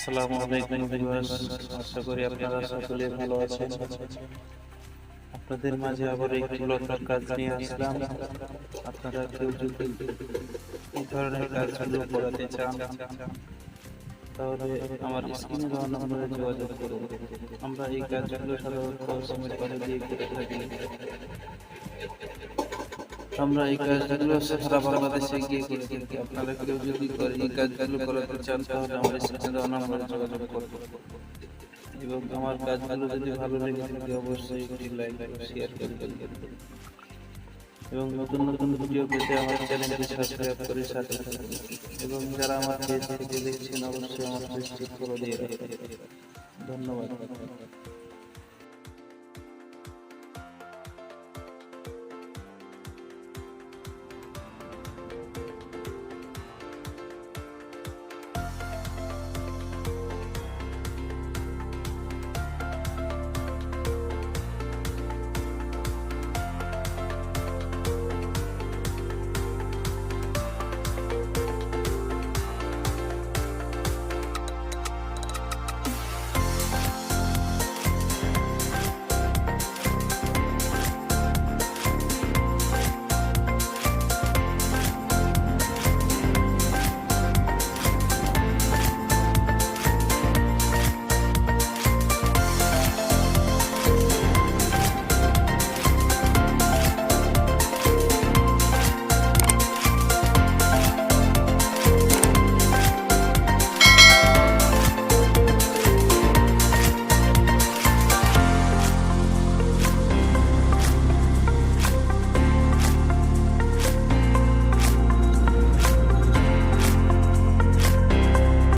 আসসালামু আলাইকুম ভিউয়ার্স, আশা করি আপনারা সকলে ভালো আছেন। আপনাদের মাঝে আবার একটি লতার কাজ নিয়ে আসলাম। আপনারা কেউ যদি এই ধরনের কাজগুলো করাতে চান তাহলে আমার স্ক্রিনে দেওয়া নম্বরে যোগাযোগ করুন। আমরা এই কাজগুলো সাধারণত সিমেন্ট বালি দিয়ে করে থাকি। আমরা এই কাজগুলো সারা বাংলাদেশে গিয়ে করে থাকি। আপনারা কেউ যদি এই কাজগুলো করাতে চান তাহলে আমার স্ক্রিনে দেওয়া নম্বরে যোগাযোগ করুন। এবং আমার কাজগুলো যদি ভালো লেগে থাকে অবশ্যই একটি লাইক ও শেয়ার করে দেবেন। এবং নতুন নতুন ভিডিও পেতে আমার চ্যানেলটি সাবস্ক্রাইব করে সাথে থাকুন। এবং যারা আমার পেজ থেকে দেখছেন অবশ্যই আমার পেজটি ফলো দিয়ে রাখবেন। ধন্যবাদ।